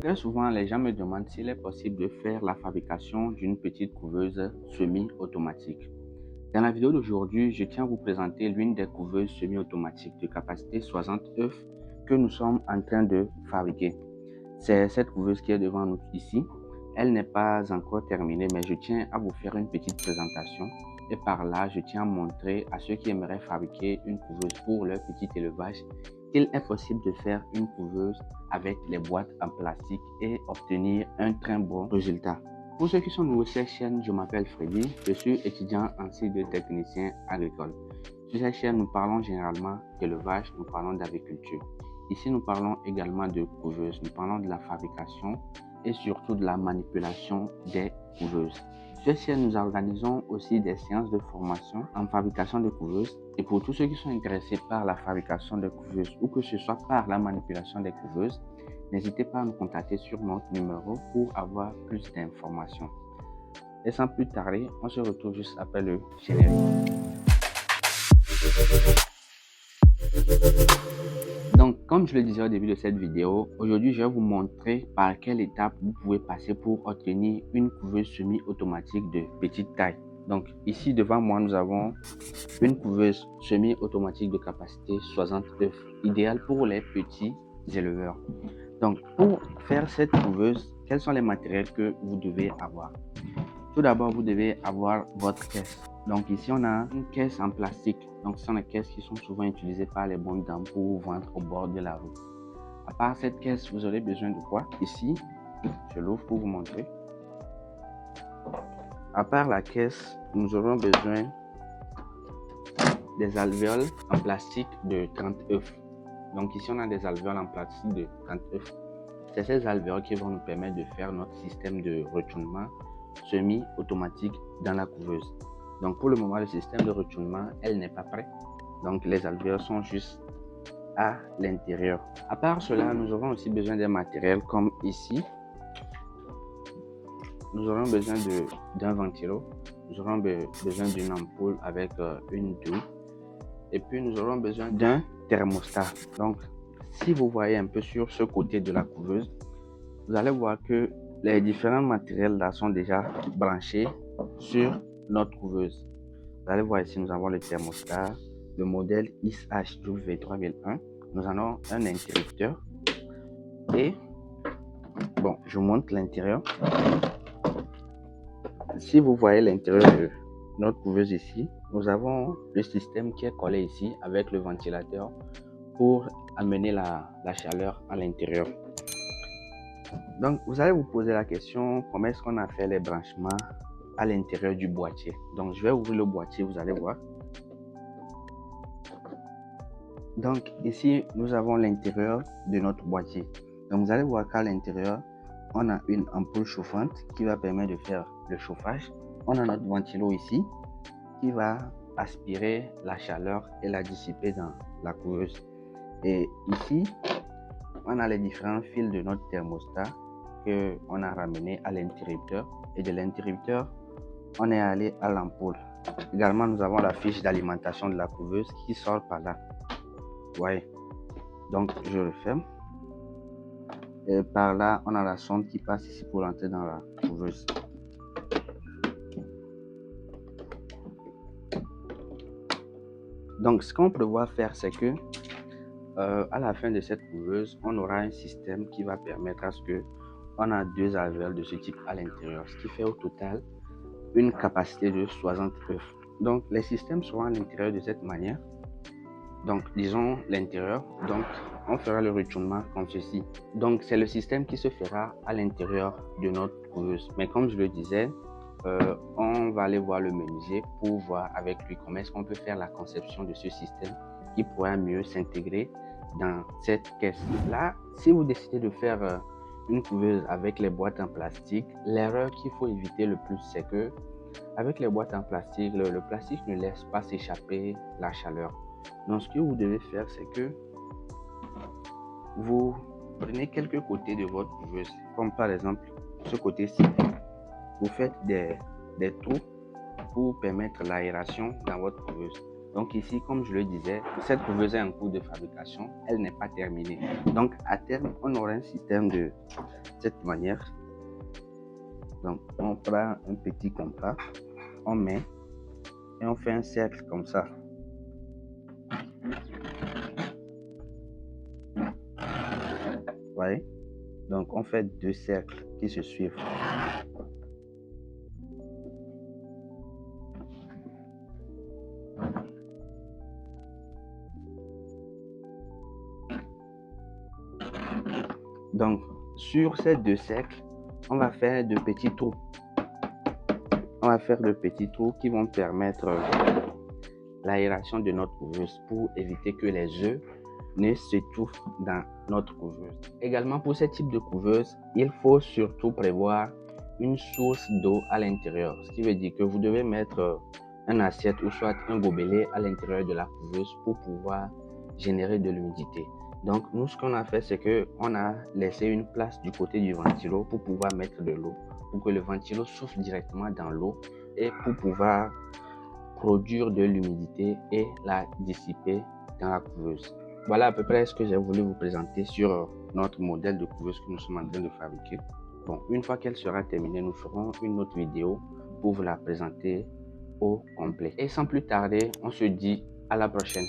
Très souvent, les gens me demandent s'il est possible de faire la fabrication d'une petite couveuse semi-automatique. Dans la vidéo d'aujourd'hui, je tiens à vous présenter l'une des couveuses semi-automatiques de capacité 60 œufs que nous sommes en train de fabriquer. C'est cette couveuse qui est devant nous ici. Elle n'est pas encore terminée, mais je tiens à vous faire une petite présentation. Et par là, je tiens à montrer à ceux qui aimeraient fabriquer une couveuse pour leur petit élevage qu'il est possible de faire une couveuse avec les boîtes en plastique et obtenir un très bon résultat. Pour ceux qui sont nouveaux sur cette chaîne, je m'appelle Freddy, je suis étudiant en cycle de technicien agricole. Sur cette chaîne, nous parlons généralement d'élevage, nous parlons d'agriculture. Ici, nous parlons également de couveuses, nous parlons de la fabrication et surtout de la manipulation des couveuses. Sur cette chaîne, nous organisons aussi des séances de formation en fabrication de couveuses. Et pour tous ceux qui sont intéressés par la fabrication de couveuses ou que ce soit par la manipulation des couveuses, n'hésitez pas à nous contacter sur notre numéro pour avoir plus d'informations. Et sans plus tarder, on se retrouve juste après le générique. Donc, comme je le disais au début de cette vidéo, aujourd'hui, je vais vous montrer par quelle étape vous pouvez passer pour obtenir une couveuse semi-automatique de petite taille. Donc, ici, devant moi, nous avons une couveuse semi-automatique de capacité 60 œufs, idéale pour les petits éleveurs. Donc, pour faire cette couveuse, quels sont les matériels que vous devez avoir? Tout d'abord, vous devez avoir votre caisse. Donc ici, on a une caisse en plastique. Donc ce sont les caisses qui sont souvent utilisées par les bonnes dames pour vendre au bord de la route. À part cette caisse, vous aurez besoin de quoi? Ici, je l'ouvre pour vous montrer. À part la caisse, nous aurons besoin des alvéoles en plastique de 30 œufs. Donc ici, on a des alvéoles en plastique de 30 œufs. C'est ces alvéoles qui vont nous permettre de faire notre système de retournement semi-automatique dans la couveuse. Donc pour le moment, le système de retournement, elle n'est pas prêt. Donc les alvéoles sont juste à l'intérieur. À part cela, nous aurons aussi besoin des matériels comme ici. Nous aurons besoin d'un ventilo. Nous aurons besoin d'une ampoule avec une douille. Et puis nous aurons besoin d'un thermostat. Donc si vous voyez un peu sur ce côté de la couveuse, vous allez voir que les différents matériels là sont déjà branchés sur notre couveuse. Vous allez voir ici, nous avons le thermostat, le modèle ISHW3001. Nous avons un interrupteur. Et bon, je vous montre l'intérieur. Si vous voyez l'intérieur de notre couveuse ici, nous avons le système qui est collé ici avec le ventilateur pour amener la chaleur à l'intérieur. Donc, vous allez vous poser la question, comment est-ce qu'on a fait les branchements à l'intérieur du boîtier? Donc, je vais ouvrir le boîtier, vous allez voir. Donc, ici, nous avons l'intérieur de notre boîtier. Donc, vous allez voir qu'à l'intérieur, on a une ampoule chauffante qui va permettre de faire le chauffage. On a notre ventilo ici qui va aspirer la chaleur et la dissiper dans la couveuse. Et ici, on a les différents fils de notre thermostat qu'on a ramené à l'interrupteur. Et de l'interrupteur, on est allé à l'ampoule. Également, nous avons la fiche d'alimentation de la couveuse qui sort par là. Vous voyez. Donc, je referme. Et par là, on a la sonde qui passe ici pour entrer dans la couveuse. Donc, ce qu'on prévoit faire, c'est que à la fin de cette couveuse, on aura un système qui va permettre à ce que on a deux alvéoles de ce type à l'intérieur, ce qui fait au total une capacité de 60 œufs. Donc, les systèmes seront à l'intérieur de cette manière. Donc, disons l'intérieur. Donc, on fera le retournement comme ceci. Donc, c'est le système qui se fera à l'intérieur de notre couveuse. Mais comme je le disais, on va aller voir le menuisier pour voir avec lui comment est-ce qu'on peut faire la conception de ce système qui pourra mieux s'intégrer dans cette caisse. Là, si vous décidez de faire une couveuse avec les boîtes en plastique, l'erreur qu'il faut éviter le plus, c'est que avec les boîtes en plastique, le plastique ne laisse pas s'échapper la chaleur. Donc, ce que vous devez faire, c'est que vous prenez quelques côtés de votre couveuse, comme par exemple ce côté-ci. Vous faites des trous pour permettre l'aération dans votre couveuse. Donc ici, comme je le disais, cette couveuse est en cours de fabrication, elle n'est pas terminée. Donc à terme, on aura un système de cette manière. Donc on prend un petit compas, on met et on fait un cercle comme ça. Vous voyez? Donc on fait 2 cercles qui se suivent. Donc sur ces 2 cercles, on va faire de petits trous. On va faire de petits trous qui vont permettre l'aération de notre couveuse pour éviter que les œufs ne s'étouffent dans notre couveuse. Également, pour ce type de couveuse, il faut surtout prévoir une source d'eau à l'intérieur. Ce qui veut dire que vous devez mettre une assiette ou soit un gobelet à l'intérieur de la couveuse pour pouvoir générer de l'humidité. Donc, nous, ce qu'on a fait, c'est qu'on a laissé une place du côté du ventilo pour pouvoir mettre de l'eau, pour que le ventilo souffle directement dans l'eau et pour pouvoir produire de l'humidité et la dissiper dans la couveuse. Voilà à peu près ce que j'ai voulu vous présenter sur notre modèle de couveuse que nous sommes en train de fabriquer. Bon, une fois qu'elle sera terminée, nous ferons une autre vidéo pour vous la présenter au complet. Et sans plus tarder, on se dit à la prochaine.